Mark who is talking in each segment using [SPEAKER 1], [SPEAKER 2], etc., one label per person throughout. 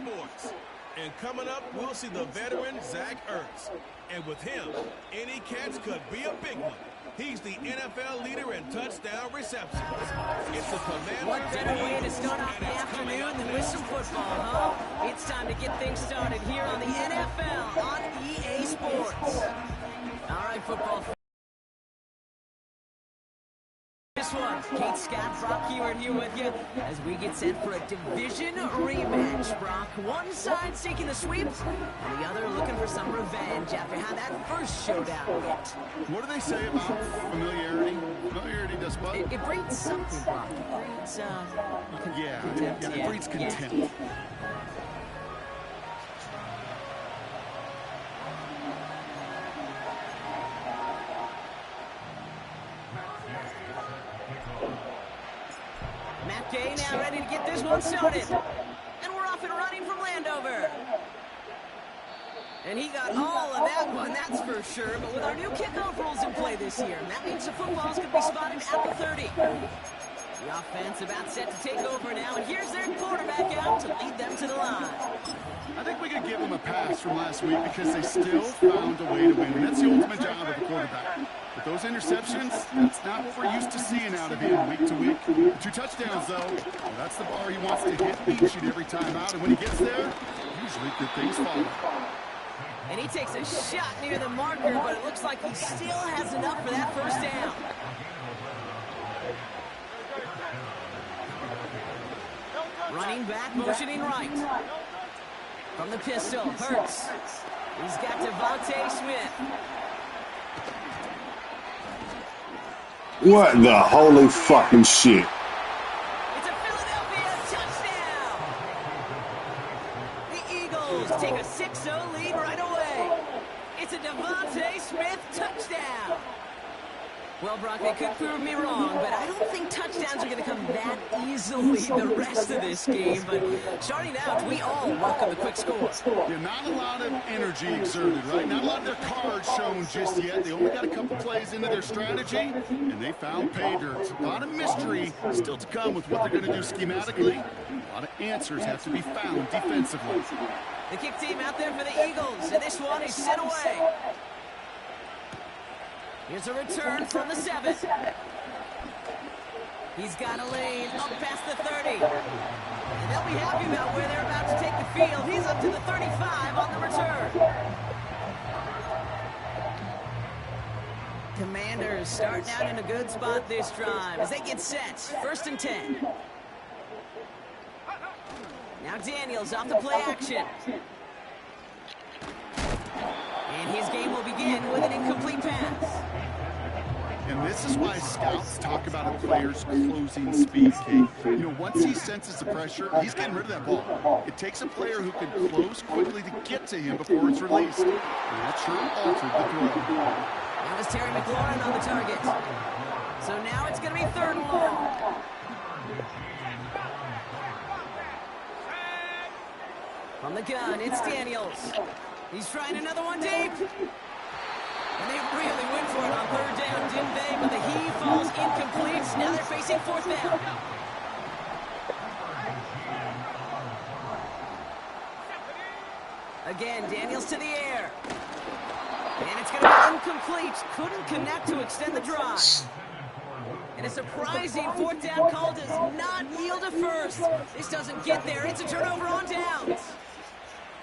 [SPEAKER 1] Sports. And coming up, we'll see the veteran Zach Ertz. And with him, any catch could be a big one. He's the NFL leader in touchdown receptions. It's the Commanders.
[SPEAKER 2] What better way to start off the afternoon than with some football, huh? It's time to get things started here on the NFL on EA Sports. All right, football. This one, Kate Scott, Brock Huard here with you as we get set for a division rematch. Brock, one side seeking the sweep, and the other looking for some revenge after how that first showdown went.
[SPEAKER 3] What do they say about familiarity? Familiarity does what?
[SPEAKER 2] It breeds something, Brock. It breeds, contempt.
[SPEAKER 3] It breeds contempt.
[SPEAKER 2] Yeah. Matt Gay now ready to get this one started. And we're off and running from Landover. And he got all of that one, that's for sure. But with our new kickoff rules in play this year, that means the footballs could be spotted at the 30. The offense about set to take over now, and here's their quarterback out to lead them to the line.
[SPEAKER 3] I think we could give them a pass from last week because they still found a way to win. And that's the ultimate job of a quarterback. But those interceptions, that's not what we're used to seeing out of him week to week. 2 touchdowns, though, well, that's the bar he wants to hit each and every time out. And when he gets there, usually good things follow.
[SPEAKER 2] And he takes a shot near the marker, but it looks like he still has enough for that first down. Running back, motioning right. From the pistol, Hurts. He's got Devontae Smith.
[SPEAKER 4] What the holy fucking shit?
[SPEAKER 2] It's a Philadelphia touchdown! The Eagles take a 6-0 lead right away. It's a Devontae Smith touchdown. Well, Brock, they could prove me wrong, but I don't think touchdowns are going to come that easily the rest of this game. But starting out, we all welcome the quick score.
[SPEAKER 3] Yeah, not a lot of energy exerted, right? Not a lot of their cards shown just yet. They only got a couple plays into their strategy, and they found pay dirt. A lot of mystery still to come with what they're going to do schematically. A lot of answers have to be found defensively.
[SPEAKER 2] The kick team out there for the Eagles, and this one is sent away. Here's a return from the 7. He's got a lane up past the 30. And they'll be happy about where they're about to take the field. He's up to the 35 on the return. Commanders starting out in a good spot this drive as they get set. 1st and 10. Now Daniels off the play action. And his game will begin with an incomplete pass.
[SPEAKER 3] And this is why scouts talk about a player's closing speed, Kate. You know, once he senses the pressure, he's getting rid of that ball. It takes a player who can close quickly to get to him before it's released. And that sure altered the throw.
[SPEAKER 2] Now it's Terry McLaurin on the target. So now it's going to be 3rd and long. From the gun, it's Daniels. He's trying another one deep. And they really went for it on 3rd down, didn't they? But the heave falls incomplete. Now they're facing 4th down. Again, Daniels to the air. And it's going to be incomplete. Couldn't connect to extend the drive. And a surprising 4th down call does not yield a first. This doesn't get there. It's a turnover on downs.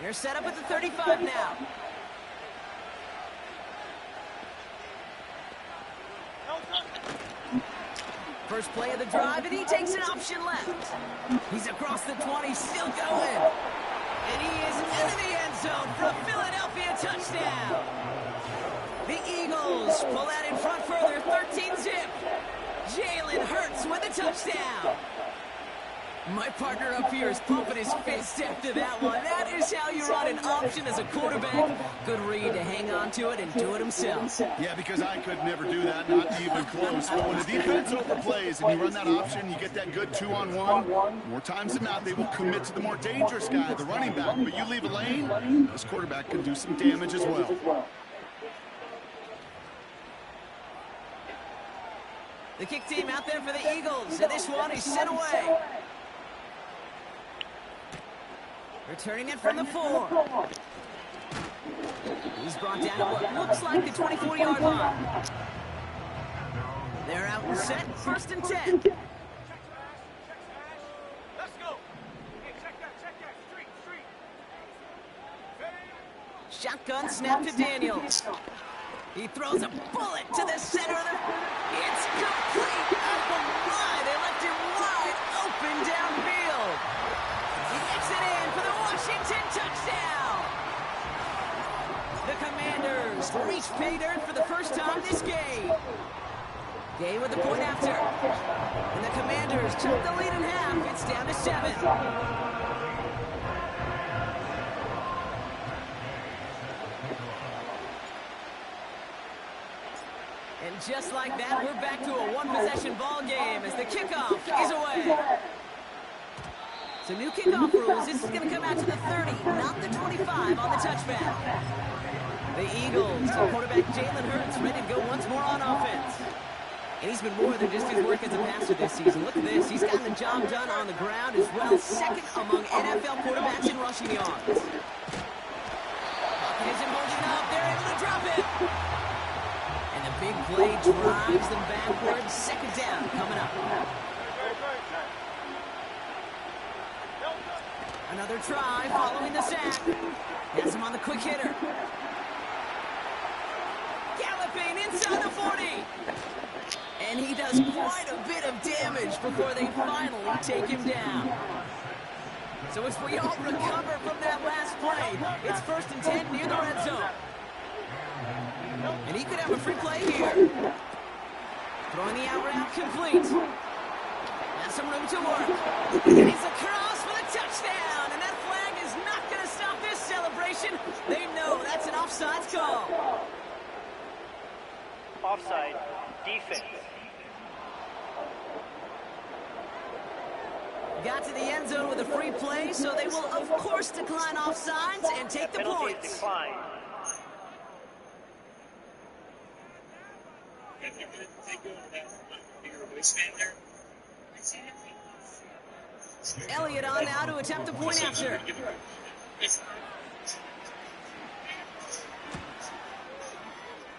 [SPEAKER 2] They're set up at the 35 now. First play of the drive, and he takes an option left. He's across the 20, still going. And he is into the end zone for a Philadelphia touchdown. The Eagles pull that in front further, 13-zip. Jalen Hurts with a touchdown. My partner up here is pumping his fist after that one. That is how you run an option as a quarterback. Good read to hang on to it and do it himself.
[SPEAKER 3] Yeah, because I could never do that, not even close. But when the defense overplays and you run that option, you get that good 2-on-1. More times than not, they will commit to the more dangerous guy, the running back. But you leave a lane, this quarterback can do some damage as well.
[SPEAKER 2] The kick team out there for the Eagles, and this one is sent away. Returning it from the 4. He's brought down at what looks like the 24-yard line. They're out and set, 1st and 10.
[SPEAKER 5] Let's go. Hey, check that. Street.
[SPEAKER 2] Shotgun snap to Daniels. He throws a bullet to the center of the... It's complete! Oh my, they left him wide open downfield. He gets it in for the Washington touchdown. The Commanders reach pay dirt for the first time this game. Gay with the point after. And the Commanders took the lead in half. It's down to 7. And just like that, we're back to a one-possession ball game as the kickoff is away. So new kickoff rules. This is going to come out to the 30, not the 25 on the touchback. The Eagles, quarterback Jalen Hurts, ready to go once more on offense. And he's been more than just his work as a passer this season. Look at this. He's gotten the job done on the ground as well. 2nd among NFL quarterbacks in rushing yards. Is in motion up. They're able to drop it. And the big play drives them backwards. 2nd down coming up. Another try following the sack. Has him on the quick hitter. Galloping inside the 40. And he does quite a bit of damage before they finally take him down. So as we all recover from that last play, it's 1st and 10 near the red zone. And he could have a free play here. Throwing the out route complete. Has some room to work. And it's across for the touchdown. And that flag is not going to stop this celebration. They know that's an offsides call.
[SPEAKER 6] Offside. Defense.
[SPEAKER 2] Got to the end zone with a free play, so they will, of course, decline offsides and take the points.
[SPEAKER 6] Decline.
[SPEAKER 2] Elliott on now to attempt a point after.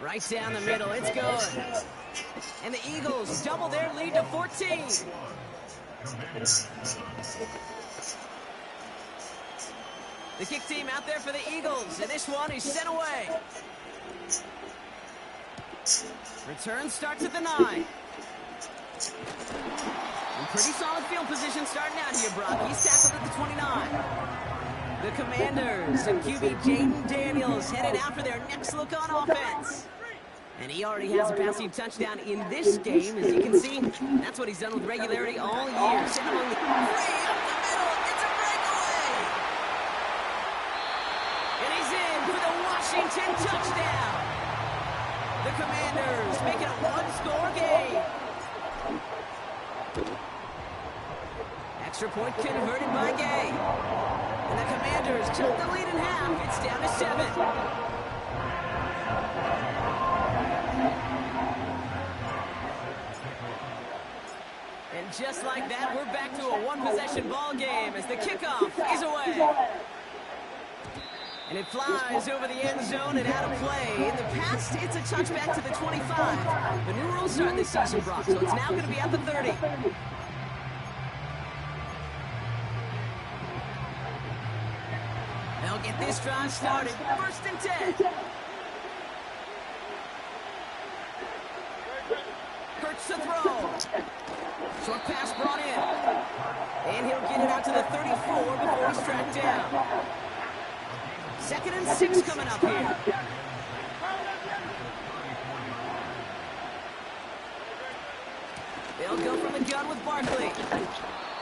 [SPEAKER 2] Right down the middle, it's good. And the Eagles double their lead to 14. The kick team out there for the Eagles, and this one is sent away. Return starts at the 9. In pretty solid field position starting out here, Brock. He's tackled at the 29. The Commanders and QB Jaden Daniels headed out for their next look on offense. And he already has a passing touchdown in this game. As you can see, that's what he's done with regularity all year. Sitting among the way up the middle. It's a breakaway. And he's in for the Washington touchdown. The Commanders make it a one-score game. Extra point converted by Gay. And the Commanders took the lead in half. It's down to 7. And just like that, we're back to a one-possession ball game as the kickoff is away. And it flies over the end zone and out of play. In the past, it's a touchback to the 25. The new rules start this season, Brock, so it's now going to be at the 30. They'll get this drive started. 1st and 10. Hurts to throw. Short pass brought in. And he'll get it out to the 34 before he's tracked down. 2nd and 6 coming up here. They'll go from the gun with Barkley.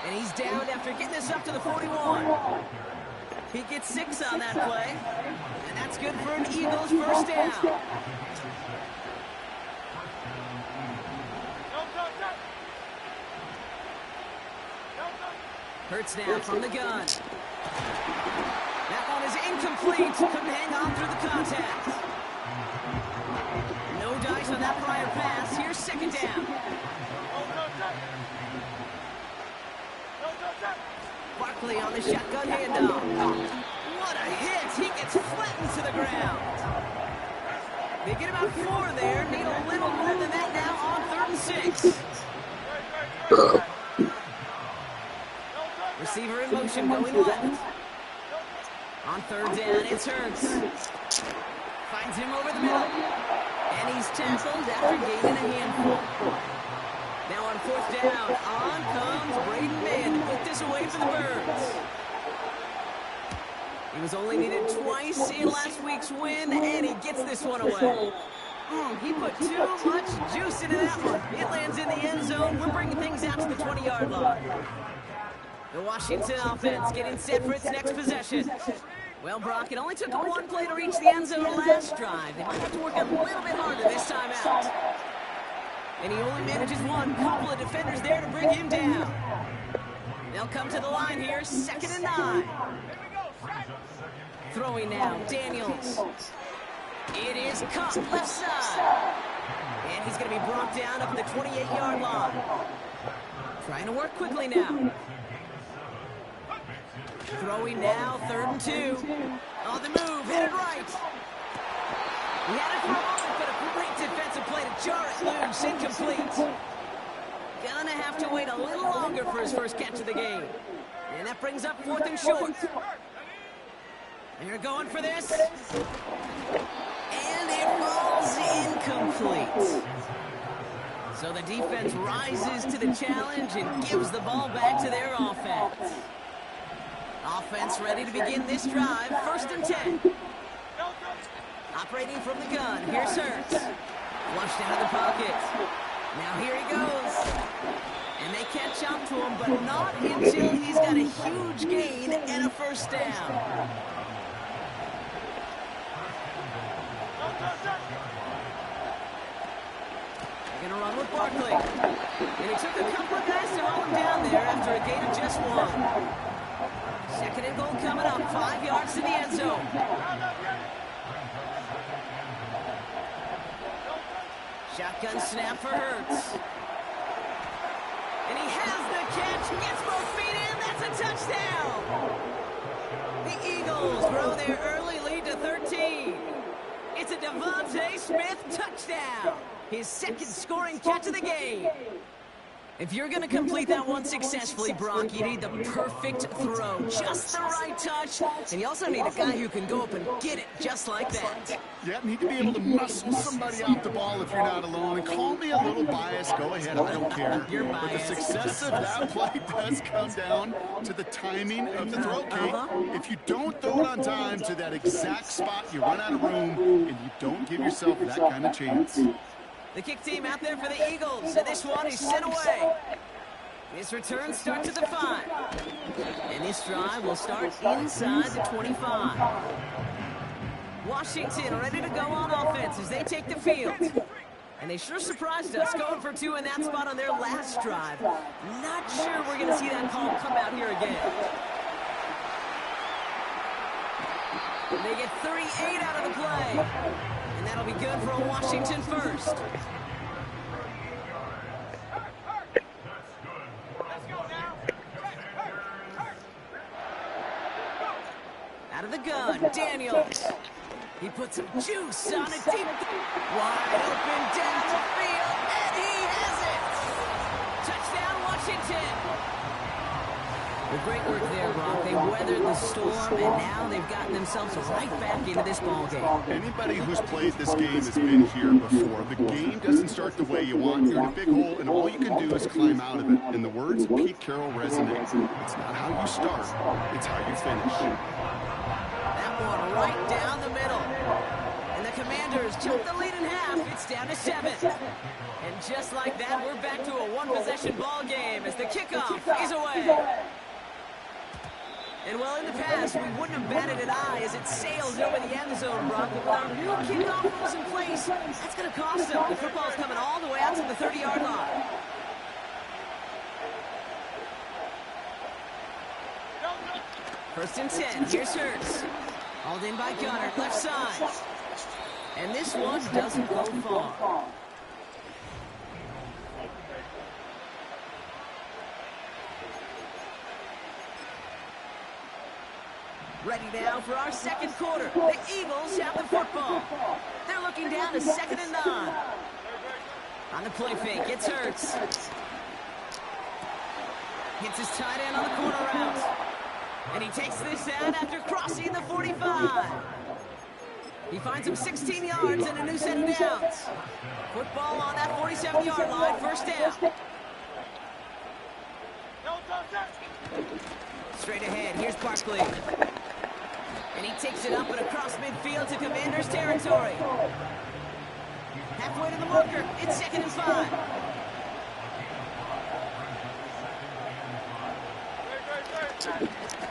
[SPEAKER 2] And he's down after getting this up to the 41. He gets 6 on that play. And that's good for an Eagles first down. Hurts now from the gun. That one is incomplete. Couldn't hang on through the contact. No dice on that prior pass. Here's 2nd down. Barkley on the shotgun handoff. What a hit! He gets flattened to the ground. They get about 4 there. Need a little more than that now on 3rd and 6. Receiver in motion going left. On 3rd down, it's Hurts. Finds him over the middle. And he's tackled after gaining a handful. Now on 4th down, on comes Braden Mann to put this away for the Birds. He was only needed twice in last week's win, and he gets this one away. He put too much juice into that one. It lands in the end zone. We're bringing things out to the 20-yard line. The Washington offense getting set for its next possession. Well, Brock, it only took them 1 play to reach the end zone last drive. They might have to work a little bit harder this time out. And he only manages one. Couple of defenders there to bring him down. They'll come to the line here, 2nd and 9. Throwing now, Daniels. It is Kupp, left side. And he's going to be brought down up the 28-yard line. Trying to work quickly now. Throwing now, 3rd and 2. On the move, hit it right. He had it for a moment, but a great defensive play to jar it loose, incomplete. Gonna have to wait a little longer for his first catch of the game. And that brings up 4th and short. They're going for this. And it falls incomplete. So the defense rises to the challenge and gives the ball back to their offense. Offense ready to begin this drive. 1st and 10. Operating from the gun. Here's Hurts. Flushed out of the pocket. Now here he goes. And they catch up to him, but not until he's got a huge gain and a 1st down. They're going to run with Barkley. And it took a couple of guys to hold him down there after a gain of just 1. 2nd and goal coming up. 5 yards to the end zone. Shotgun snap for Hurts. And he has the catch. Gets both feet in. That's a touchdown. The Eagles grow their early lead to 13. It's a Devontae Smith touchdown. His 2nd scoring catch of the game. If you're going to complete that one successfully, Brock, you need the perfect throw. Just the right touch. And you also need a guy who can go up and get it just like that.
[SPEAKER 3] Yeah, need to be able to muscle somebody off the ball if you're not alone. And call me a little biased. Go ahead, I don't care.
[SPEAKER 2] You're
[SPEAKER 3] But the success of that play does come down to the timing of the throw, Kate. If you don't throw it on time to that exact spot, you run out of room, and you don't give yourself that kind of chance.
[SPEAKER 2] The kick team out there for the Eagles, and this one is sent away. This return starts at the 5. And this drive will start inside the 25. Washington ready to go on offense as they take the field. And they sure surprised us going for 2 in that spot on their last drive. Not sure we're going to see that call come out here again. And they get 38 out of the play. And that'll be good for a Washington 1st. Out of the gun, Daniels. He puts some juice on a deep, wide open downfield, and he has it! Touchdown, Washington! Well, great work there, Brock. They weathered the storm, and now they've gotten themselves right back into this ball game.
[SPEAKER 3] Anybody who's played this game has been here before. The game doesn't start the way you want. You're in a big hole, and all you can do is climb out of it. And the words of Pete Carroll resonate. It's not how you start, it's how you finish.
[SPEAKER 2] That one right down the middle. And the Commanders chunk the lead in half. It's down to 7. And just like that, we're back to a one-possession ball game as the kickoff is away. And well, in the past, we wouldn't have batted an eye as it sails over the end zone, Brock. But with our new kickoff rules in place, that's going to cost them. The football's coming all the way out to the 30-yard line. First and 10. Here's Hurts. Hauled in by Gunner, left side. And this one doesn't go far. Ready now for our second quarter. The Eagles have the football. They're looking down to 2nd and 9. On the play fake, it's Hurts. Hits his tight end on the corner route. And he takes this out after crossing the 45. He finds him 16 yards and a new set of downs. Football on that 47-yard line, first down. Straight ahead, here's Barkley. And he takes it up and across midfield to Commanders territory. Halfway to the marker, it's 2nd and 5.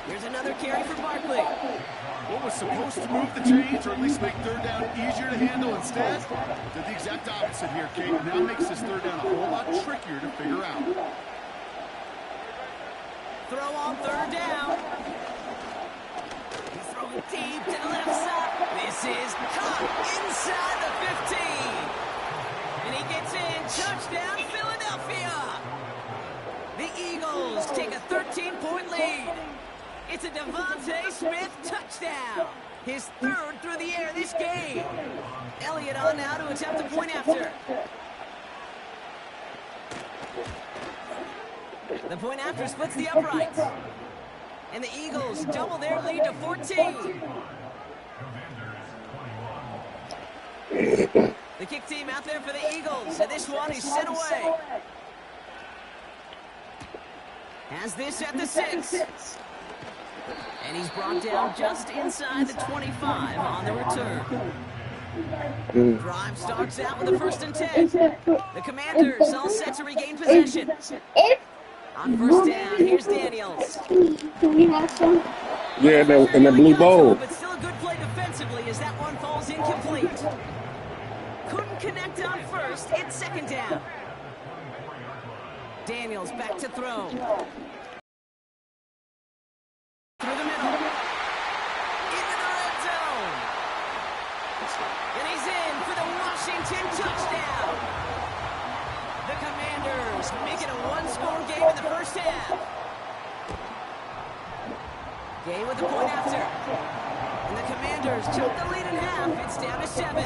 [SPEAKER 2] Here's another carry for Barkley.
[SPEAKER 3] What was supposed to move the chains, or at least make third down easier to handle instead, did the exact opposite here, Kate. Now makes this third down a whole lot trickier to figure out.
[SPEAKER 2] Throw on third down. He's throwing deep to the left side. This is caught inside the 15. And he gets in. Touchdown, Philadelphia. The Eagles take a 13-point lead. It's a Devontae Smith touchdown. His third through the air this game. Elliott on now to attempt the point after. The point after splits the uprights. And the Eagles double their lead to 14. The kick team out there for the Eagles. And this one is sent away. Has this at the 6. And he's brought down just inside the 25 on the return. Drive starts out with a 1st and 10. The Commanders all set to regain possession. On first down, here's Daniels.
[SPEAKER 4] Yeah, in the blue bowl.
[SPEAKER 2] But still a good play defensively as that one falls incomplete. Couldn't connect on first. It's 2nd down. Daniels back to throw. Through the middle. Into the red zone. And he's in for the Washington touchdown. The Commanders make it a one-score game in the first half. Gay with the point after. And the Commanders chop the lead in half. It's down to 7.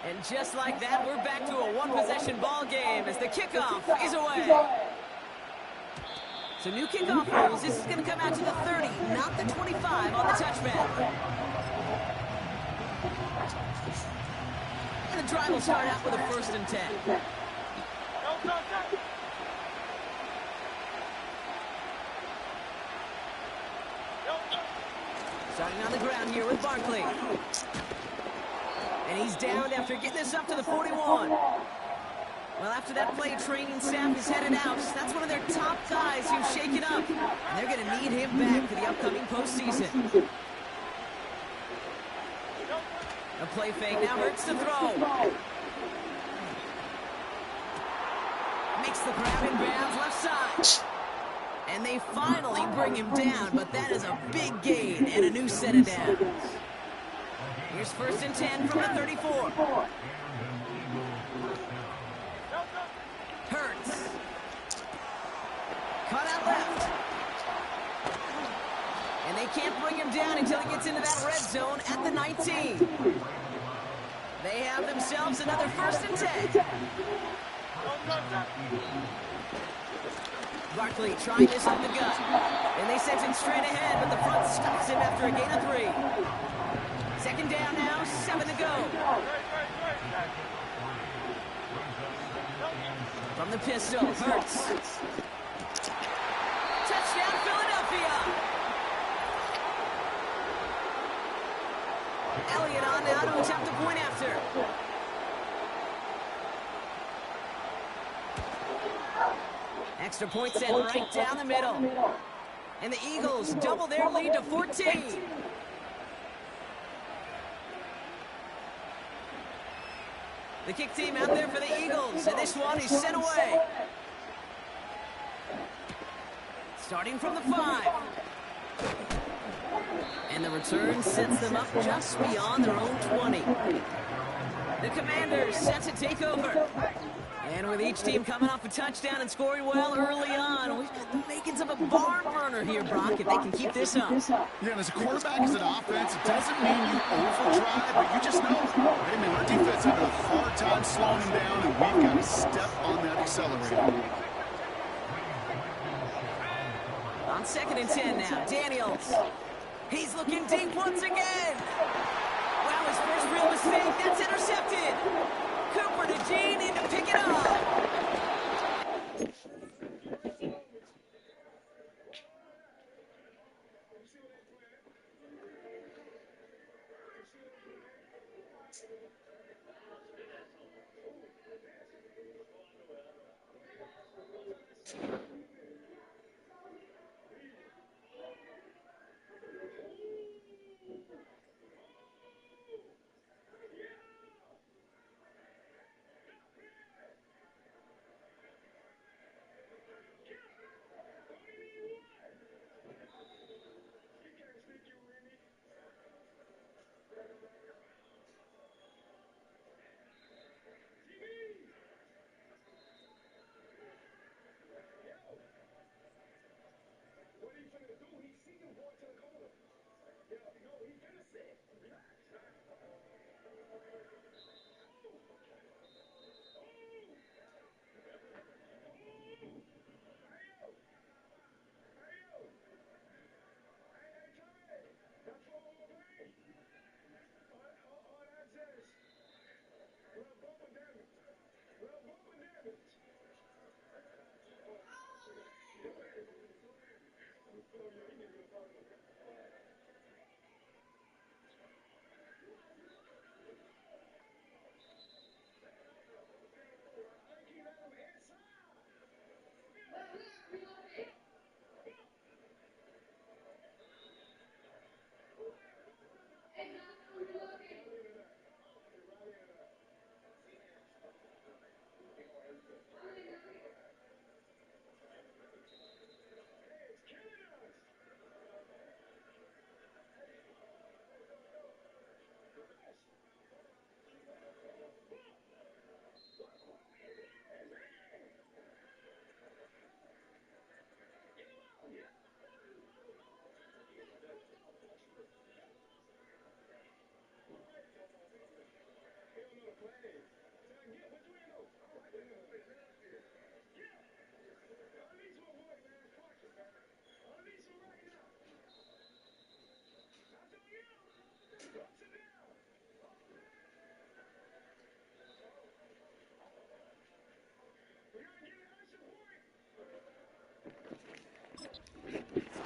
[SPEAKER 2] And just like that, we're back to a one-possession ball game as the kickoff is away. So new kickoff rules. This is going to come out to the 30, not the 25 on the touchback. And the drive will start out with a 1st and 10. Starting on the ground here with Barkley. And he's down after getting this up to the 41. Well, after that play, training staff is headed out. That's one of their top guys who's shaken up. And they're going to need him back for the upcoming postseason. A play fake now hurts to throw. Makes the grab in bounds left side. And they finally bring him down, but that is a big gain and a new set of downs. Here's 1st and 10 from the 34. Hurts. Cut out left. And they can't bring him down until he gets into that red zone at the 19. They have themselves another 1st and 10. Barkley trying this up the gut. And they send him straight ahead, but the front stops him after a gain of 3. 2nd down now, 7 to go. From the pistol, Hurts. Touchdown, Philadelphia. Elliott on now to attempt the point after. Extra point set right down the middle. And the Eagles double their lead to 14. The kick team out there for the Eagles, and this one is sent away. Starting from the 5. And the return sets them up just beyond their own 20. The Commanders set to take over. And with each team coming off a touchdown and scoring well early on, we've got the makings of a barn burner here, Brock, if they can keep this up.
[SPEAKER 3] Yeah, and as a quarterback, as an offense, it doesn't mean you over-try, but you just know, hey, man, our defense had a hard time slowing them down, and we've got to step on that accelerator.
[SPEAKER 2] On 2nd and 10 now, Daniels. He's looking deep once again. Wow, his first real mistake. That's intercepted. Cooper to Gene in to pick it up.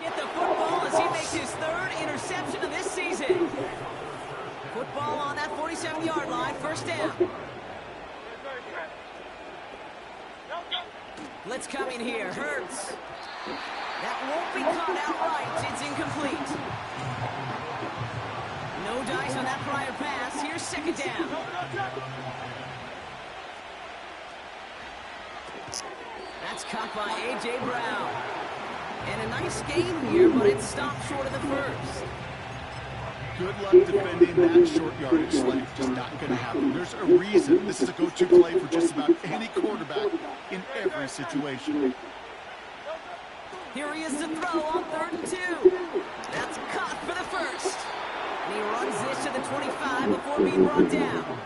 [SPEAKER 2] Get the football as he makes his 3rd interception of this season. Football on that 47-yard line, 1st down. Blitz coming here, Hurts. That won't be caught outright. It's incomplete. No dice on that prior pass. Here's 2nd down. That's caught by A.J. Brown. And a nice game here, but it stopped short of the 1st.
[SPEAKER 3] Good luck defending that short yardage slate. Just not going to happen. There's a reason this is a go-to play for just about any quarterback in every situation.
[SPEAKER 2] Here he is to throw on 3rd and 2. That's caught for the 1st. And he runs this to the 25 before being brought down.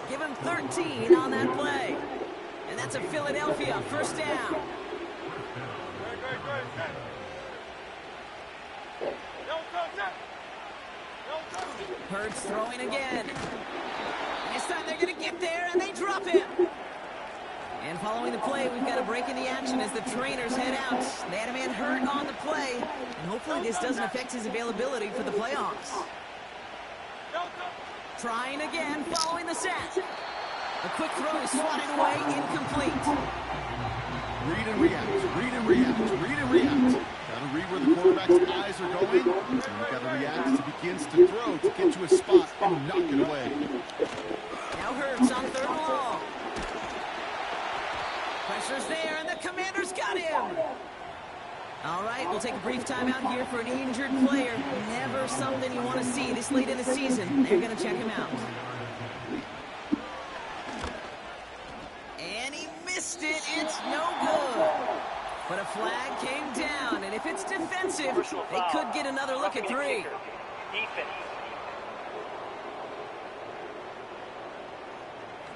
[SPEAKER 2] Give him 13 on that play. And that's a Philadelphia 1st down. Hurts throwing again. This time they're going to get there, and they drop him. And following the play, we've got a break in the action as the trainers head out. They had a man hurt on the play, and hopefully this doesn't affect his availability for the playoffs. Trying again, following the set. A quick throw is swatted away, incomplete.
[SPEAKER 3] Read and react, read and react, read and react. Got to read where the quarterback's eyes are going, and you've got to react as he begins to throw to get to a spot and knock it away.
[SPEAKER 2] Now Hurts on 3rd and long. Pressure's there, and the Commanders got him. All right, we'll take a brief timeout here for an injured player. Never something you want to see this late in the season. They're going to check him out. missed it. It's no good. But a flag came down, and if it's defensive, they could get another look at 3.
[SPEAKER 6] Defense.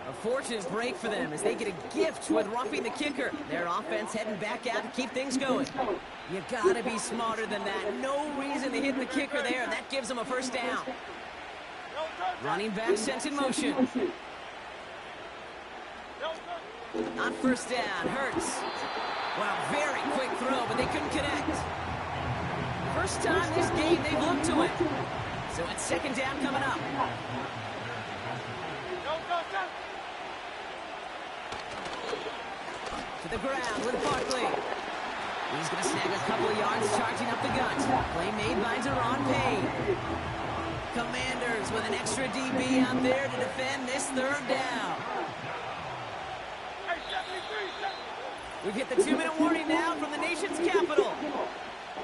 [SPEAKER 2] A fortunate break for them as they get a gift with roughing the kicker. Their offense heading back out to keep things going. You gotta be smarter than that. No reason to hit the kicker there. That gives them a first down. Running back sent in motion. On first down, Hurts. Well, very quick throw, but they couldn't connect. First time this game they've looked to it. So it's second down coming up. To the ground with Barkley. He's going to snag a couple of yards charging up the gut. Play made by Deron Payne. Commanders with an extra DB out there to defend this third down. We've hit the 2-minute warning now from the nation's capital.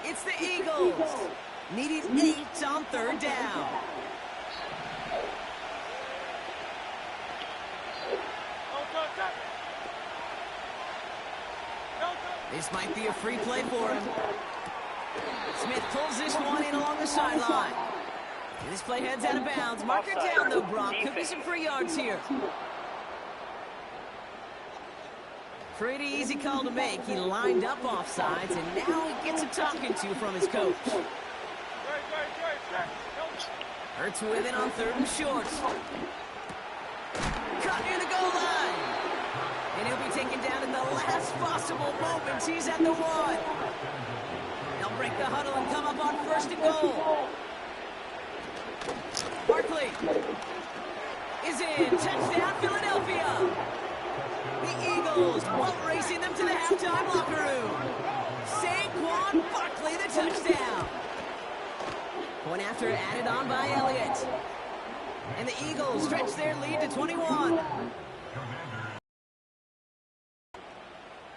[SPEAKER 2] It's the Eagles, needing 8 on third down. This might be a free play for him. Smith pulls this one in along the sideline. And this play heads out of bounds. Marker down, though, Brock. Could be some free yards here. Pretty easy call to make. He lined up offsides, and now he gets a talking to from his coach. Hurts with it on third and short. Caught near the goal line. And he'll be taken down in the last possible moments. He's at the 1. They'll break the huddle and come up on first and goal. Barkley is in. Touchdown, Philadelphia. The Eagles boat racing them to the halftime locker room. Saquon Barkley, the touchdown. Point after added on by Elliott. And the Eagles stretch their lead to 21.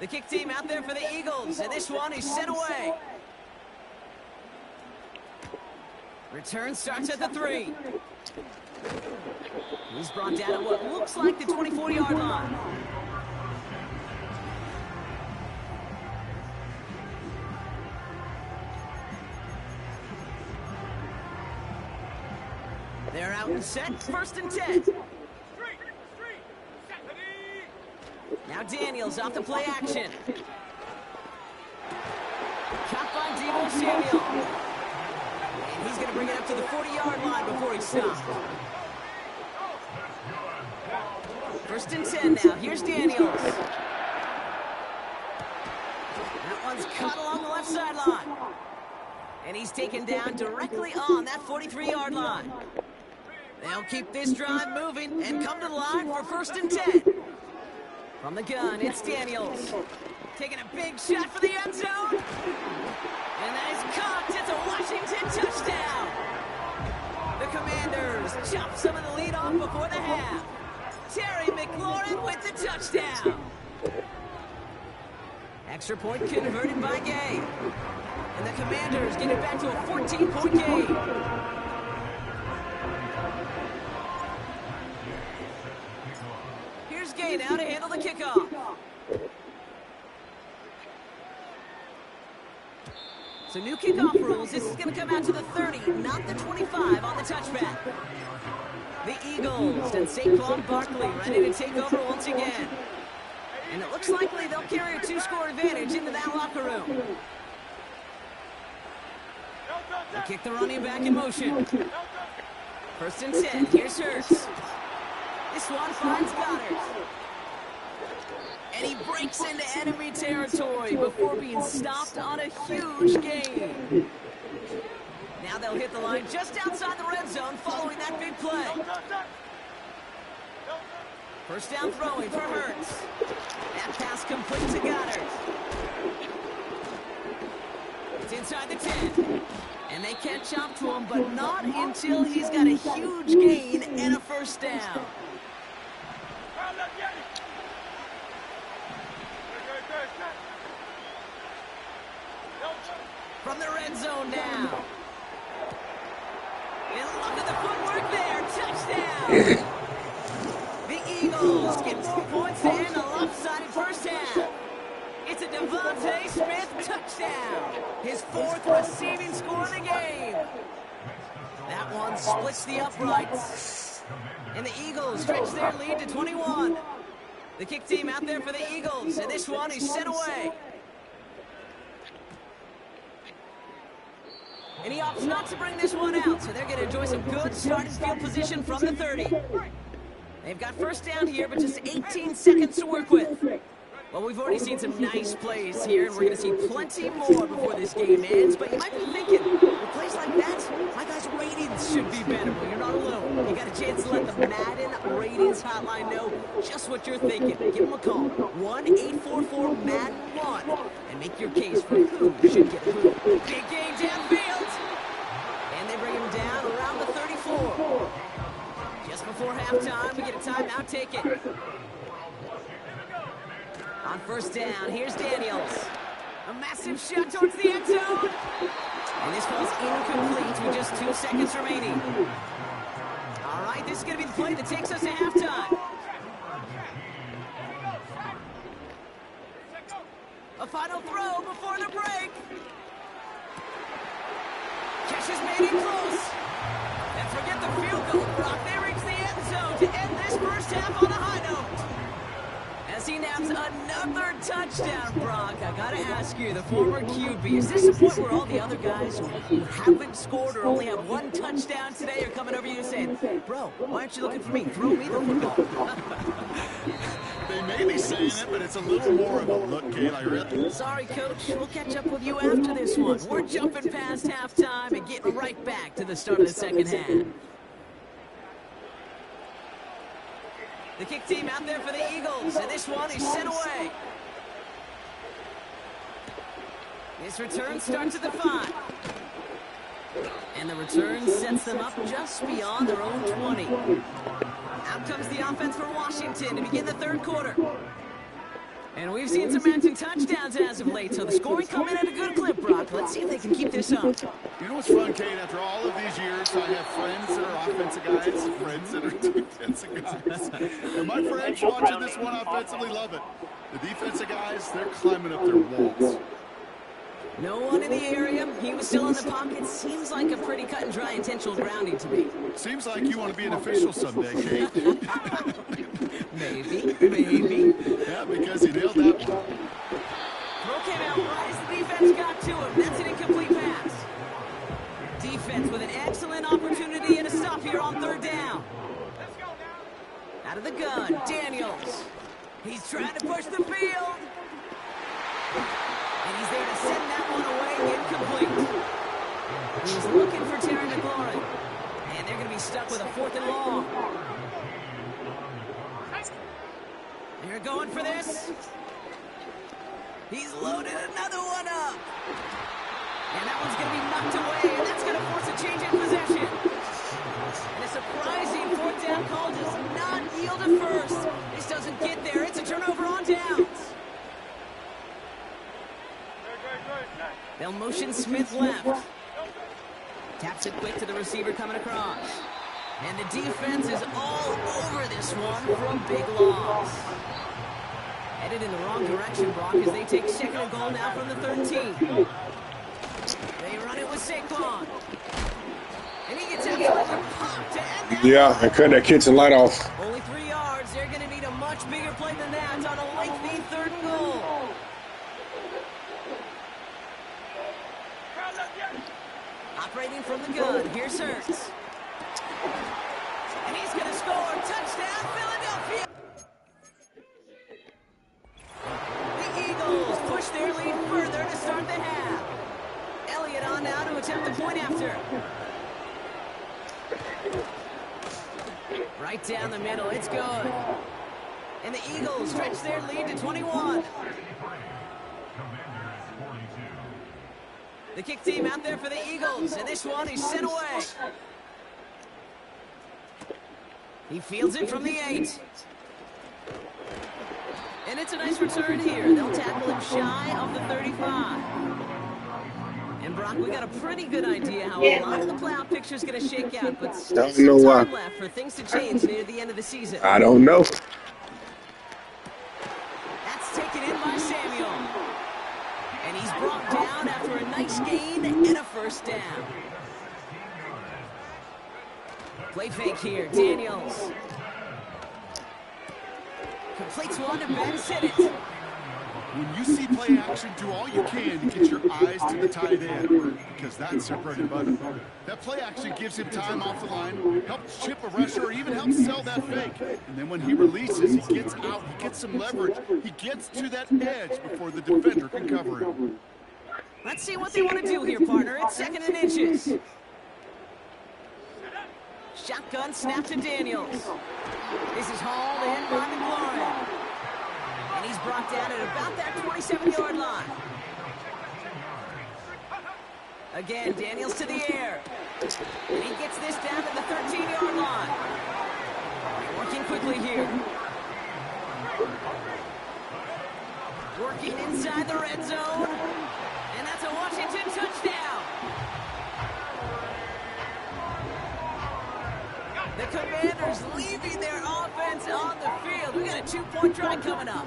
[SPEAKER 2] The kick team out there for the Eagles, and this one is sent away. Return starts at the 3. He's brought down at what looks like the 24-yard line. They're out and set, first and 10. Now Daniels off the play action. Caught by Deebo Samuel. And he's going to bring it up to the 40-yard line before he stops. First and 10 now. Here's Daniels. That one's caught along the left sideline. And he's taken down directly on that 43-yard line. They'll keep this drive moving and come to the line for first and 10. From the gun, it's Daniels. Taking a big shot for the end zone. And that is caught. It's a Washington touchdown. The Commanders chop some of the lead off before the half. Terry McLaurin with the touchdown. Extra point converted by Gay. And the Commanders get it back to a 14-point game. Here's Gay now to handle the kickoff. So new kickoff rules. This is going to come out to the 30, not the 25 on the touchback. The Eagles and Saquon Barkley ready to take over once again. And it looks likely they'll carry a 2-score advantage into that locker room. They kick the running back in motion. First and 10. Here's Hurts. This one finds Goddard. And he breaks into enemy territory before being stopped on a huge gain. Now they'll hit the line just outside the red zone following that big play. First down throwing for Hurts. That pass complete to Goddard. It's inside the 10. And they can't jump to him, but not until he's got a huge gain and a first down. From the red zone now. And look at the footwork there. Touchdown. The Eagles get 4 points to end a lopsided first half. touchdown. His 4th receiving score of the game. That one splits the uprights. And the Eagles stretch their lead to 21. The kick team out there for the Eagles, and this one is sent away. And he opts not to bring this one out, so they're going to enjoy some good starting field position from the 30. They've got first down here, but just 18 seconds to work with. Well, we've already seen some nice plays here, and we're going to see plenty more before this game ends. But you might be thinking, with plays like that, my guys' ratings should be better. Well, you're not alone. You got a chance to let the Madden Ratings Hotline know just what you're thinking. Give them a call, 1-844-MADDEN-1, and make your case for who should get who. Big game downfield, and they bring him down around the 34. Just before halftime, we get a timeout taken. On first down, here's Daniels. A massive shot towards the end zone. And this ball's incomplete with just 2 seconds remaining. All right, this is going to be the play that takes us to halftime. A final throw before the break. Catch is made in close. And forget the field goal, Brock. They reach the end zone to end this first half on a high note. As he naps another touchdown, Brock. I gotta ask you, the former QB, is this the point where all the other guys who haven't scored or only have 1 touchdown today are coming over you and saying, bro, why aren't you looking for me? Throw me the football.
[SPEAKER 3] They may be saying it, but it's a little more of a look, Kate, I really.
[SPEAKER 2] Sorry, Coach. We'll catch up with you after this one. We're jumping past halftime and getting right back to the start of the second half. The kick team out there for the Eagles, and this one is sent away. This return starts at the 5. And the return sets them up just beyond their own 20. Out comes the offense for Washington to begin the third quarter. And we've seen some mounting touchdowns as of late, so the scoring coming at a good clip, Brock. Let's see if they can keep this up.
[SPEAKER 3] You know what's fun, Kate? After all of these years, I have friends that are offensive guys, friends that are defensive guys. And my friends watching this one offensively love it. The defensive guys, they're climbing up their walls.
[SPEAKER 2] No one in the area. He was still in the pocket. Seems like a pretty cut and dry intentional grounding to me.
[SPEAKER 3] Seems like you want to be an official someday, Kate.
[SPEAKER 2] Maybe.
[SPEAKER 3] Yeah, because he nailed that one.
[SPEAKER 2] Throw came out right as the defense got to him. That's an incomplete pass. Defense with an excellent opportunity and a stop here on third down. Out of the gun, Daniels. He's trying to push the field. And he's there to send that one away incomplete. He was looking for Terry McLaurin. And they're going to be stuck with a 4th and long. They're going for this. He's loaded another one up. And that one's going to be knocked away, and that's going to force a change in possession. And a surprising 4th down call does not yield a first. This doesn't get there. It's a turnover on downs. They'll motion Smith left. Taps it quick to the receiver coming across. And the defense is all over this one for a big loss. Headed in the wrong direction, Brock, as they take 2nd and goal now from the 13. They run it with Saquon. And he gets absolutely popped to end that.
[SPEAKER 4] Yeah, I cut that kitchen light off.
[SPEAKER 2] Only 3 yards. They're going to need a much bigger play than that on a lengthy 3rd and goal. Operating from the gun, here's Hurts. And he's going to score. Touchdown, Philadelphia! The Eagles push their lead further to start the half. Elliott on now to attempt the point after. Right down the middle, it's good. And the Eagles stretch their lead to 21. The kick team out there for the Eagles, and this one is sent away. He fields it from the 8. And it's a nice return here. They'll tackle him shy of the 35. And Brock, we got a pretty good idea how a lot of the playoff picture is going to shake out, but still some time left for things to change near the end of the season.
[SPEAKER 4] I don't know.
[SPEAKER 2] That's taken in by Samuel. And he's brought down after a nice gain and a first down. Play fake here, Daniels. Completes one to Ben Simmons.
[SPEAKER 3] When you see play action, do all you can to get your eyes to the tight end, because that's their bread and butter. That play action gives him time off the line, helps chip a rusher, or even helps sell that fake. And then when he releases, he gets out, he gets some leverage, he gets to that edge before the defender can cover him.
[SPEAKER 2] Let's see what they want to do here, partner. It's 2nd and inches. Shotgun snap to Daniels. This is hauled in by McLaurin. And he's brought down at about that 27-yard line. Again, Daniels to the air. And he gets this down to the 13-yard line. Working quickly here. Working inside the red zone. And that's a Washington touchdown. The Commanders leaving their offense on the field. We got a 2-point try coming up.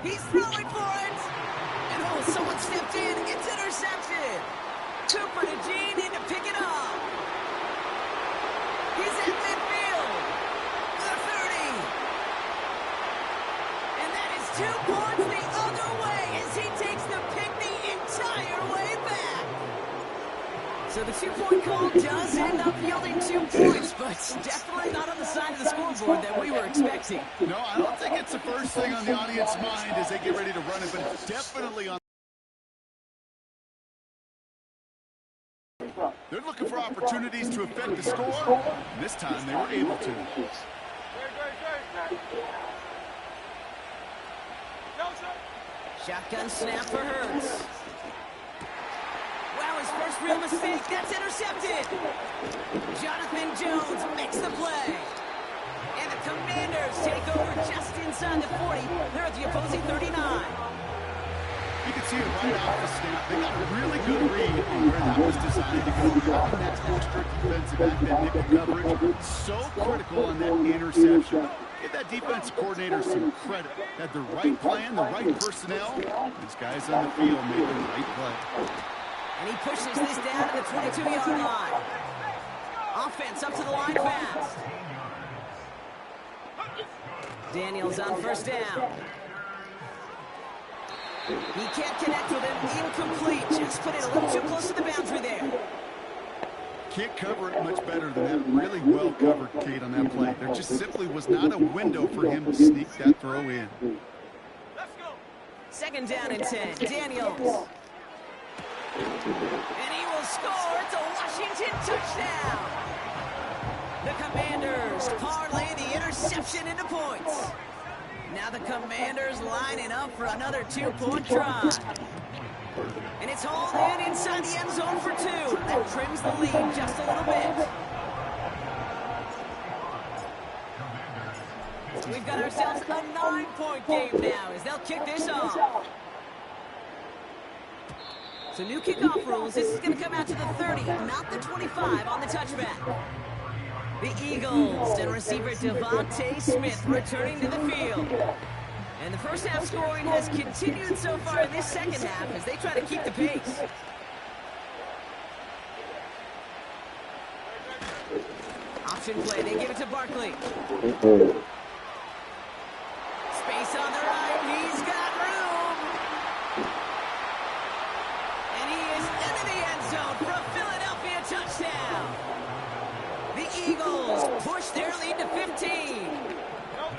[SPEAKER 2] He's throwing for it. And oh, someone stepped in. It's intercepted. Cooper to Gene in to pick it up. He's at midfield. The 30. And that is 2 points the other way as he takes the pick the entire way back. So the 2-point call does end up yielding 2 points, but definitely not on the side of the scoreboard that we were expecting.
[SPEAKER 3] No, I don't think it's the first thing on the audience's mind as they get ready to run it, but it's definitely on. They're looking for opportunities to affect the score, and this time they were able to.
[SPEAKER 2] Shotgun snap for Hurts. Wow, his first real mistake. That's intercepted. Jonathan Jones makes the play. And the Commanders take over just inside the 40. They're at the opposing 39.
[SPEAKER 3] You can see it right off the snap. They got a really good read on where that was designed to go. Having that extra defensive back, that nickel coverage, so critical on that interception. Give that defensive coordinator some credit. Had the right plan, the right personnel. These guys on the field made the right play.
[SPEAKER 2] And he pushes this down to the 22-yard line. Offense up to the line fast. Daniels on first down. He can't connect with him. Incomplete. Just put it a little too close to the boundary there.
[SPEAKER 3] Can't cover it much better than that. Really well covered, Kate, on that play. There just simply was not a window for him to sneak that throw in.
[SPEAKER 5] Let's go.
[SPEAKER 2] 2nd down and 10. Daniels. And he will score. It's a Washington touchdown. The Commanders parlay the interception into points. Now the Commanders lining up for another 2-point try. And it's hauled in inside the end zone for 2. That trims the lead just a little bit. We've got ourselves a 9-point game now as they'll kick this off. So new kickoff rules. This is going to come out to the 30, not the 25 on the touchback. The Eagles and receiver Devontae Smith returning to the field. And the first half scoring has continued so far in this second half as they try to keep the pace. Option play, they give it to Barkley. Space on the right, he's got room. And he is into the end zone for a Philadelphia touchdown. The Eagles push their lead to 15.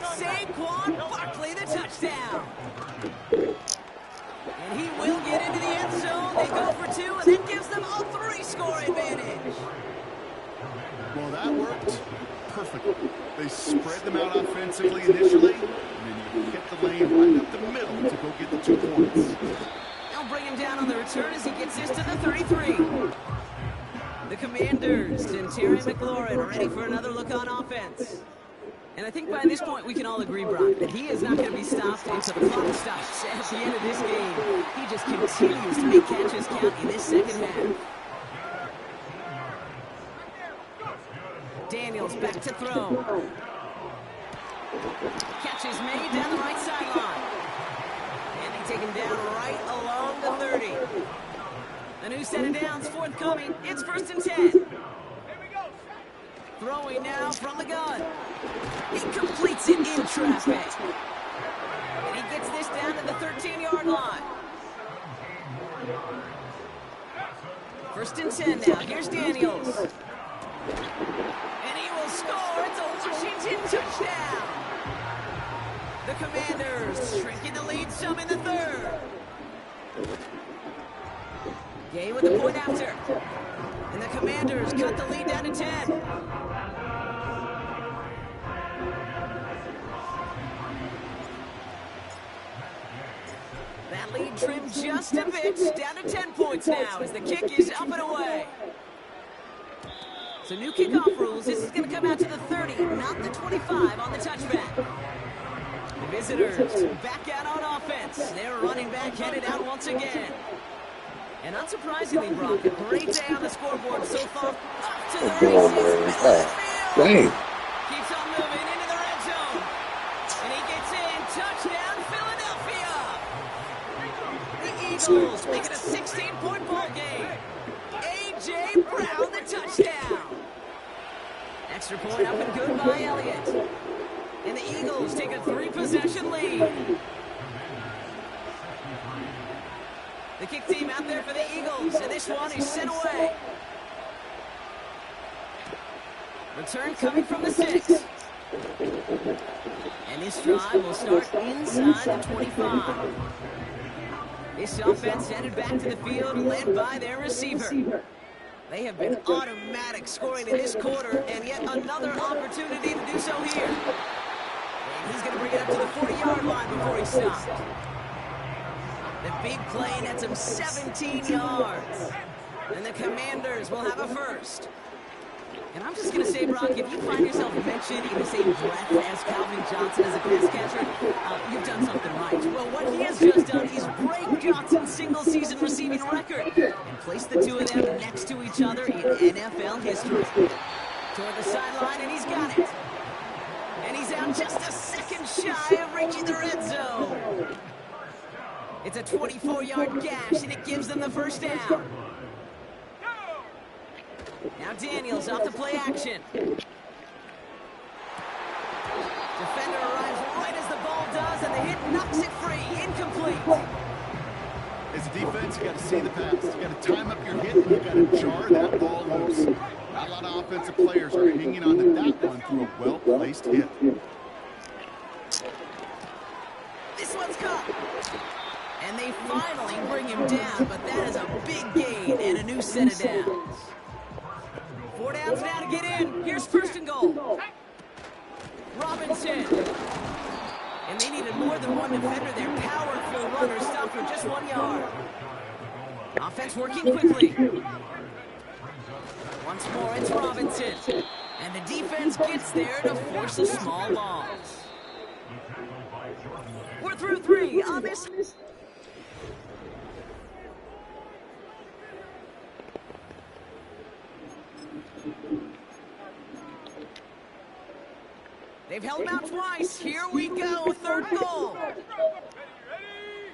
[SPEAKER 2] Saquon Barkley, the touchdown. And he will get into the end zone. They go for 2, and that gives them a 3-score advantage.
[SPEAKER 3] Well, that worked perfectly. They spread them out offensively initially, and then you hit the lane right up the middle to go get the 2 points.
[SPEAKER 2] They'll bring him down on the return as he gets this to the 33. The Commanders and Terry McLaurin are ready for another look on offense. And I think by this point we can all agree, Brock, that he is not going to be stopped until the clock stops at the end of this game. He just continues to make catches count in this second half. Daniels back to throw. Catch is made down the right sideline. And they take taken down right along the 30. A new set of downs forthcoming. It's 1st and 10. Throwing now from the gun. He completes it in traffic. And he gets this down to the 13-yard line. 1st and 10 now. Here's Daniels. And he will score. It's a Washington touchdown. The Commanders shrinking the lead some in the 3rd. Gay with the point after. And the Commanders cut the lead down to 10. That lead trimmed just a bit, down to 10 points now as the kick is up and away. So new kickoff rules. This is going to come out to the 30, not the 25 on the touchback. The visitors back out on offense. Their running back headed out once again. And unsurprisingly, Brock, a great day on the scoreboard so far. Up to the races.
[SPEAKER 4] Dang.
[SPEAKER 2] Keeps on moving into the red zone. And he gets in. Touchdown, Philadelphia. The Eagles make it a 16-point ball game. A.J. Brown, the touchdown. Extra point up and good by Elliott. And the Eagles take a 3-possession lead. The kick team out there for the Eagles, and this one is sent away. Return coming from the 6. And this drive will start inside the 25. This offense headed back to the field, led by their receiver. They have been automatic scoring in this quarter, and yet another opportunity to do so here. And he's going to bring it up to the 40-yard line before he stops. The big play nets him 17 yards. And the Commanders will have a first. And I'm just going to say, Brock, if you find yourself mentioned in the same breath as Calvin Johnson as a pass catcher, you've done something right. Well, what he has just done is break Johnson's single-season receiving record and place the two of them next to each other in NFL history. Toward the sideline, and he's got it. And he's out just a second shy of reaching the red zone. It's a 24-yard gash, and it gives them the first down. Now Daniels off the play action. Defender arrives right as the ball does, and the hit knocks it free. Incomplete.
[SPEAKER 3] As a defense, you got to see the pass. You got to time up your hit, and you got to jar that ball loose. Not a lot of offensive players are hanging on to that one through a well-placed hit.
[SPEAKER 2] This one's caught. And they finally bring him down, but that is a big gain and a new set of downs. 4 downs now to get in. Here's 1st and goal. Robinson. And they needed more than one defender. Their powerful runner stopped for just 1 yard. Offense working quickly. Once more, it's Robinson. And the defense gets there to force a small loss. We're through 3 on this. They've held him out twice. Here we go. 3rd goal.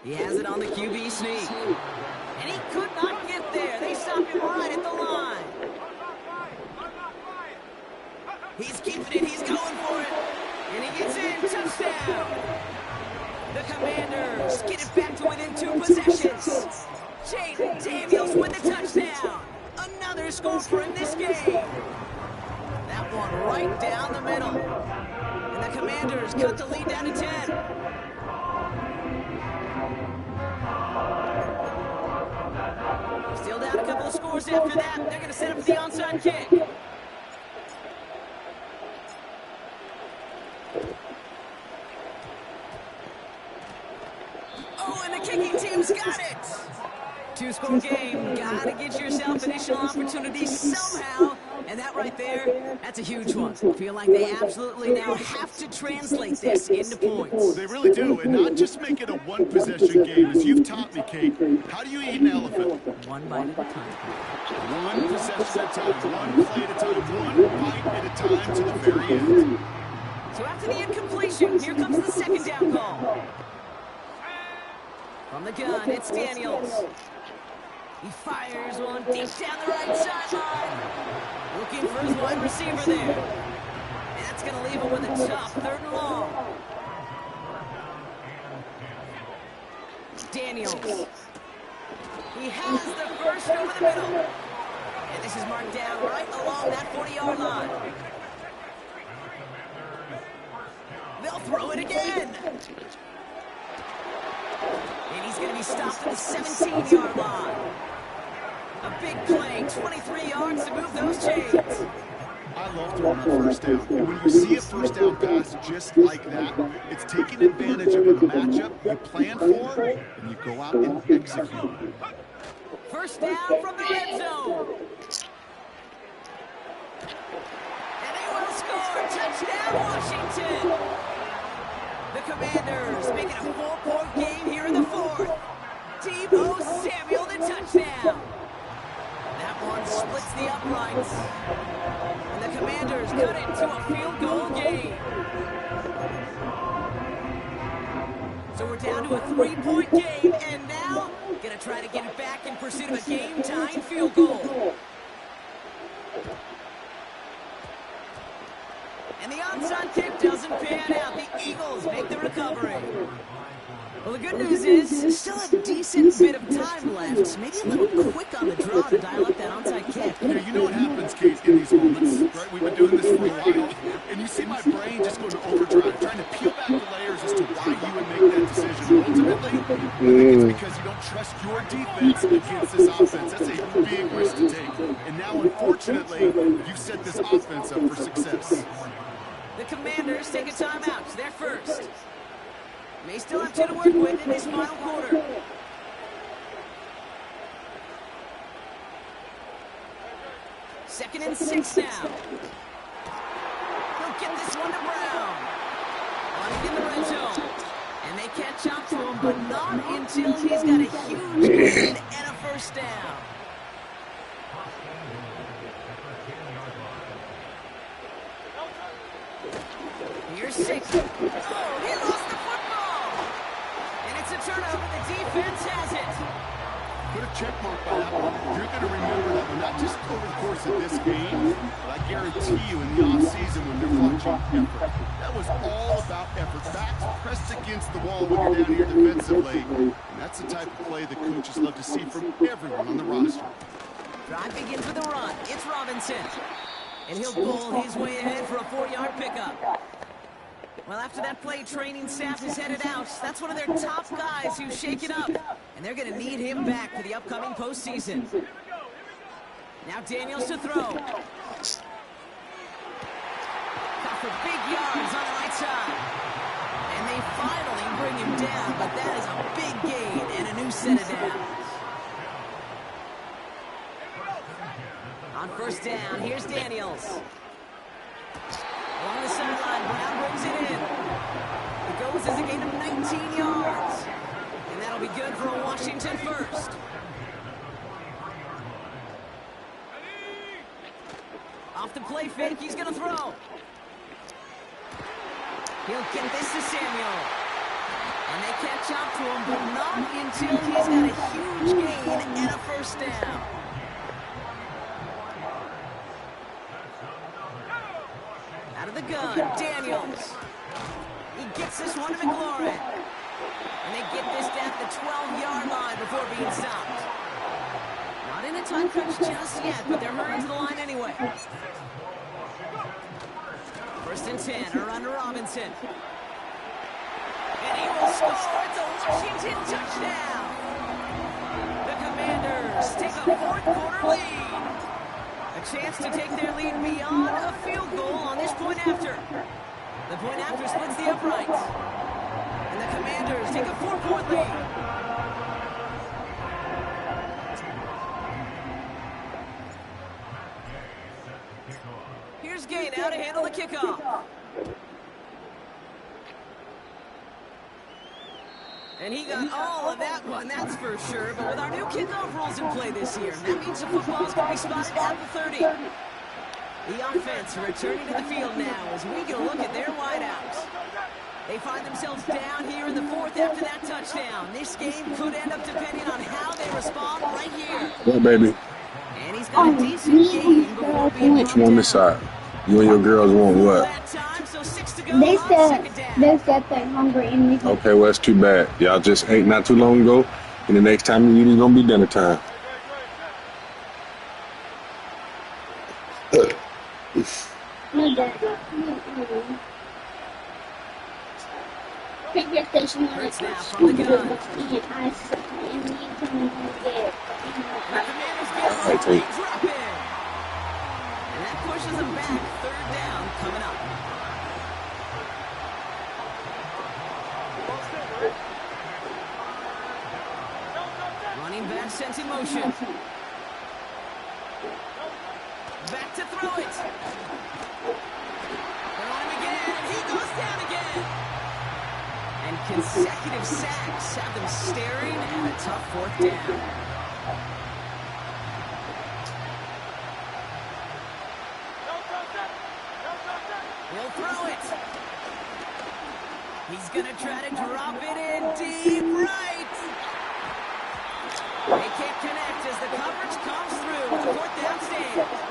[SPEAKER 2] He has it on the QB sneak. And he could not get there. They stop him right at the line. He's keeping it. He's going for it. And he gets in. Touchdown. The Commanders get it back to within 2 possessions. Jaden Daniels with the touchdown. Another score for him this game. That one right down the middle. And the Commanders cut the lead down to 10. Still down a couple of scores after that. They're going to set up the onside kick. Oh, and the kicking team's got it. 2-score game. Got to get yourself additional opportunities somehow. And that right there, that's a huge one. Feel like they absolutely now have to translate this into points.
[SPEAKER 3] They really do, and not just make it a one-possession game. As you've taught me, Kate, how do you eat an elephant?
[SPEAKER 2] One bite at a time.
[SPEAKER 3] One possession at a time, one play at a time, one bite at a time to the very end.
[SPEAKER 2] So after the incompletion, here comes the 2nd down call. From the gun, it's Daniels. He fires one deep down the right sideline. Looking for his wide receiver there. And that's going to leave him with a tough 3rd and long. Daniels. He has the first over the middle. And this is marked down right along that 40-yard line. They'll throw it again. And he's going to be stopped at the 17-yard line. A big play, 23 yards to move those chains.
[SPEAKER 3] I love throwing on 1st down. And when you see a 1st down pass just like that, it's taking advantage of a matchup you plan for, and you go out and execute.
[SPEAKER 2] 1st down from the red zone. And they will score. Touchdown, Washington. The Commanders make it a 4-point game here in the 4th. Deebo Samuel, the touchdown. That one splits the uprights. And the Commanders cut it to a field goal game. So we're down to a 3-point game, and now gonna try to get it back in pursuit of a game-tying field goal. And the onside kick doesn't pan out. The Eagles make the recovery. Well, the good news is still a decent bit of time left. Maybe a little quick on the draw to dial up that onside kick.
[SPEAKER 3] Yeah, you know what happens, Kate, in these moments, right? We've been doing this for a while, and you see my brain just go to overdrive, trying to peel back the layers as to why you would make that decision. Ultimately, I think it's because you don't trust your defense against this offense. That's a big risk to take. And now, unfortunately, you've set this offense up for success.
[SPEAKER 2] The Commanders take a timeout. They're first. May still have 2 to work with in this final quarter. Second and 6 now. He'll get this one to Brown. Running in the red zone. And they catch up to him, but not until he's got a huge gain and a 1st down. Here's 6. Oh, he lost the football. And it's a turnover. The defense has it.
[SPEAKER 3] Put a check mark by that one. You're going to remember that one, not just over the course of this game, but I guarantee you in the offseason when you're watching effort. That was all about effort. Backs pressed against the wall when you're down here defensively. And that's the type of play the coaches love to see from everyone on the roster.
[SPEAKER 2] Drive begins with a run. It's Robinson. And he'll bowl his way ahead for a 4-yard pickup. Well, after that play, training staff is headed out. That's one of their top guys who shake it up. And they're going to need him back for the upcoming postseason. Now Daniels to throw. Got for big yards on the right side. And they finally bring him down, but that is a big gain and a new set of downs. On 1st down, here's Daniels. Along the sideline, Brown brings it in. It goes as a gain of 19 yards. And that'll be good for a Washington 1st. Off the play fake, he's going to throw. He'll get this to Samuel. And they catch up to him, but not until he's got a huge gain and a 1st down. Out of the gun, Daniels. He gets this one to McLaurin. And they get this down to the 12-yard line before being stopped. Not in a time crunch just yet, but they're hurrying to the line anyway. 1st and 10, a run to Robinson. And he will score. It's a Washington touchdown. The Commanders take a 4th quarter lead. A chance to take their lead beyond a field goal on this point after. The point after splits the uprights. And the Commanders take a 4-point lead. Here's Gay now to handle the kickoff. And he got all of that one, that's for sure. But with our new kickoff rules in play this year, that means the football's going to be spotted at the 30. The offense returning to the field now as we get a look at their wideouts. They find themselves down here in the fourth after that touchdown. This game could end up depending on how they respond right here.
[SPEAKER 4] Yeah, baby.
[SPEAKER 2] And he's got a decent game before being
[SPEAKER 4] What you on this
[SPEAKER 2] brought
[SPEAKER 4] side? You and your girls want
[SPEAKER 2] down.
[SPEAKER 4] what?
[SPEAKER 2] That time, so 6 to go
[SPEAKER 7] They
[SPEAKER 2] on
[SPEAKER 7] said
[SPEAKER 2] second down.
[SPEAKER 7] they're hungry and we can
[SPEAKER 4] Okay, well, that's too bad. Y'all just ate not too long ago, and the next time you eat is gonna be dinner time.
[SPEAKER 7] no daddy. Pick your station when
[SPEAKER 2] Fritz
[SPEAKER 7] it's
[SPEAKER 2] now from the gun.
[SPEAKER 7] and I said, and me and Tony gonna get
[SPEAKER 2] The Commanders get
[SPEAKER 4] Hey,
[SPEAKER 2] home,
[SPEAKER 4] Tate.
[SPEAKER 2] they drop in. And that pushes them back. Third down coming up. Running back sent in motion. Back to throw it. They're on him again. He goes down again. And consecutive sacks have them staring at a tough fourth down. He'll throw it. He's going to try to drop it in deep right. They can't connect as the coverage comes through. The fourth down stands.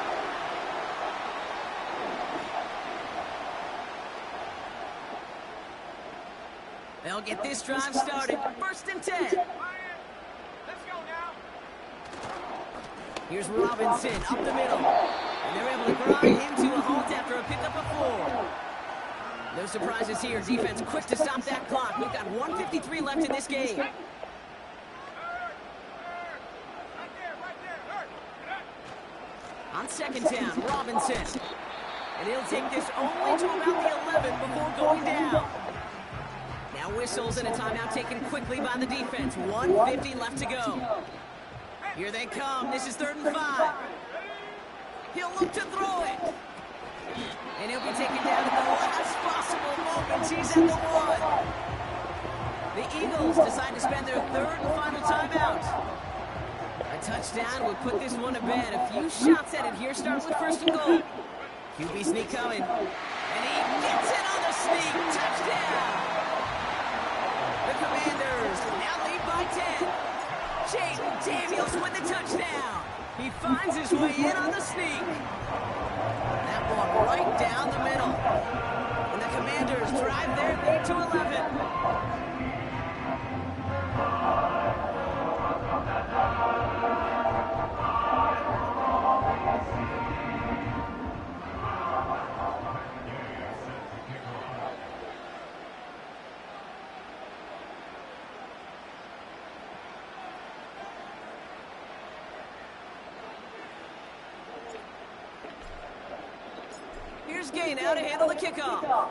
[SPEAKER 2] They'll get this drive started. First and 10.
[SPEAKER 5] Let's go now.
[SPEAKER 2] Here's Robinson up the middle. And they're able to grind him to a halt after a pickup of 4. No surprises here. Defense quick to stop that clock. We've got 1:53 left in this game.
[SPEAKER 5] Right there.
[SPEAKER 2] On second down, Robinson. And he'll take this only to about the 11 before going down. Now whistles and a timeout taken quickly by the defense. 1:50 left to go. Here they come. This is 3rd and 5. He'll look to throw it. And he'll be taken down at the last possible moment. He's at the 1. The Eagles decide to spend their 3rd and final timeout. A touchdown would put this one to bed. A few shots at it here, starting with 1st and goal. QB sneak coming. And he gets it on the sneak. Touchdown! The Commanders now lead by 10. Jaden Daniels with the touchdown. He finds his way in on the sneak. That one right down the middle. And the Commanders drive their lead to 11. Here's Gay now to handle the kickoff.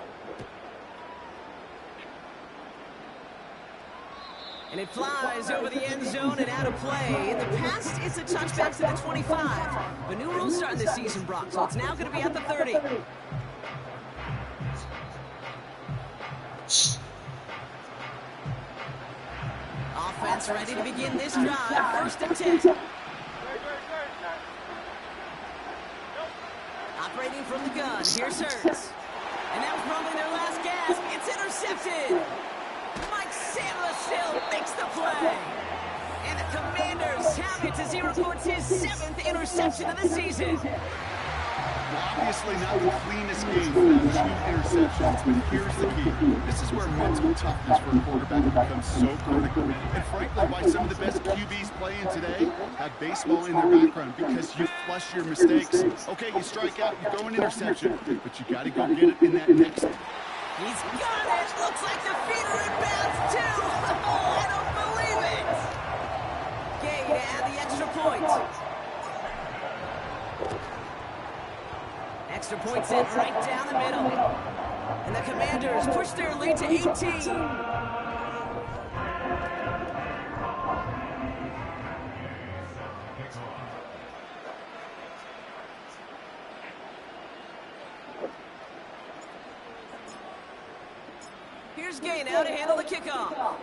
[SPEAKER 2] And it flies over the end zone and out of play. In the past, it's a touchback to the 25. The new rules starting this season, Brock, so it's now going to be at the 30. Offense ready to begin this drive. 1st and 10. Operating from the gun, here's Hurts. And that was probably their last gasp. It's intercepted. Mike Samuel makes the play. And the Commanders have it to 0 points, his 7th interception of the season.
[SPEAKER 3] Obviously not the cleanest game without 2 interceptions, but here's the key. This is where mental toughness for a quarterback becomes so critical. And frankly, why some of the best QBs playing today have baseball in their background, because you flush your mistakes. Okay, you strike out, you throw an interception, but you got to go get it in that next.
[SPEAKER 2] He's got it. Looks like the feeder inbounds too. Oh, I don't believe it. Gay to add the extra point. Extra point sent right down the middle. And the Commanders push their lead to 18. Here's Gay now to handle the kickoff.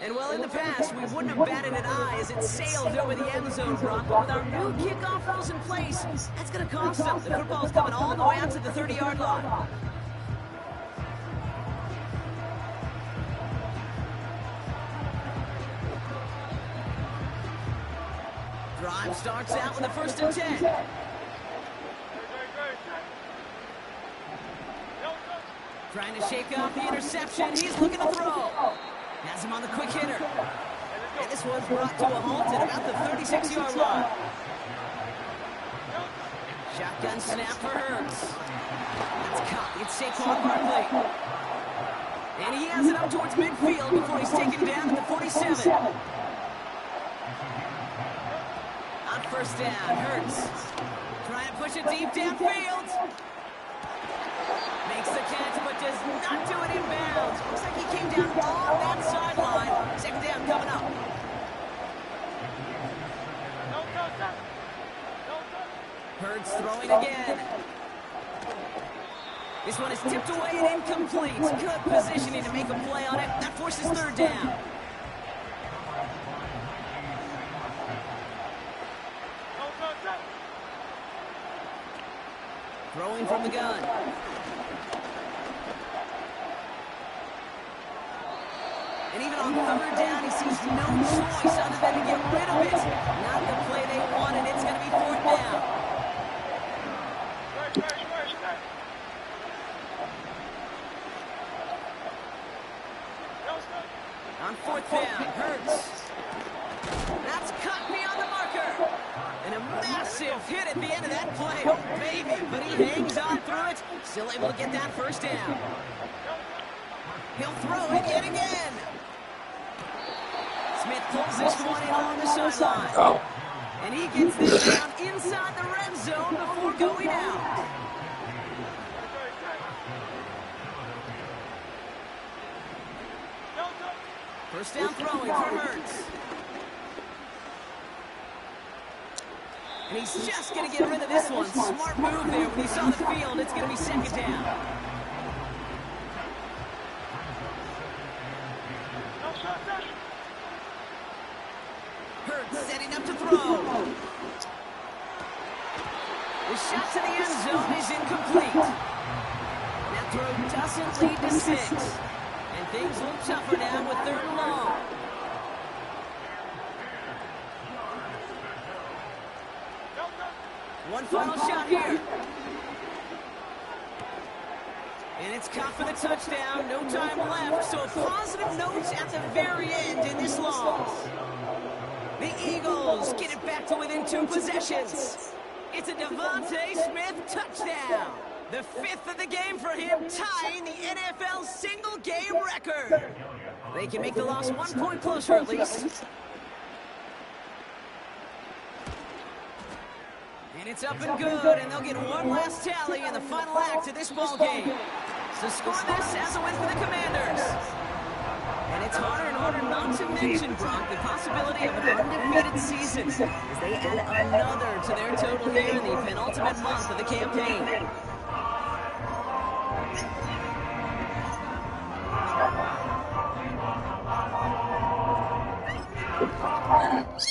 [SPEAKER 2] And well, in the past, we wouldn't have batted an eye as it sailed over the end zone, Brock. But with our new kickoff rules in place, that's going to cost them. The football's coming all the way out to the 30-yard line. Drive starts out with a 1st and 10. Trying to shake off the interception. He's looking to throw. Has him on the quick hitter. And this one's brought to a halt at about the 36-yard line. Shotgun snap for Hurts. That's caught. It's Saquon Barkley. And he has it up towards midfield before he's taken down at the 47. On 1st down, Hurts. Trying to push it deep downfield. Makes the catch, but does not do it inbounds. Looks like he came down on that sideline. 2nd down coming up. Hurts throwing again. This one is tipped away and incomplete. Good positioning to make a play on it. That forces 3rd down. Throwing from the gun. And even on 3rd down, he sees no choice other than to get rid of it. Not the play they wanted. It's going to be 4th down. On 4th down, Hurts. That's cut beyond the marker. And a massive hit at the end of that play. Oh, baby. But he hangs on through it. Still able to get that 1st down. He'll throw it yet again. Smith pulls this one in on the sideline.
[SPEAKER 4] Oh.
[SPEAKER 2] And he gets this down inside the red zone before going out. First down throwing for Hurts. And he's just going to get rid of this one. Smart move there when he saw the field. It's going to be 2nd down. Hurts setting up to throw. The shot to the end zone is incomplete. That throw doesn't lead to 6. And things look tougher now with 3rd and long. One final shot here. And it's caught for the touchdown. No time left. So a positive note at the very end in this loss. The Eagles get it back to within 2 possessions. It's a Devontae Smith touchdown. The 5th of the game for him, tying the NFL single-game record. They can make the loss 1 point closer at least. And it's up and good, and they'll get one last tally in the final act of this ball game. So score this as a win for the Commanders. And it's harder and harder not to mention, Brock, the possibility of an undefeated season as they add another to their total here in the penultimate month of the campaign.
[SPEAKER 7] Thank you.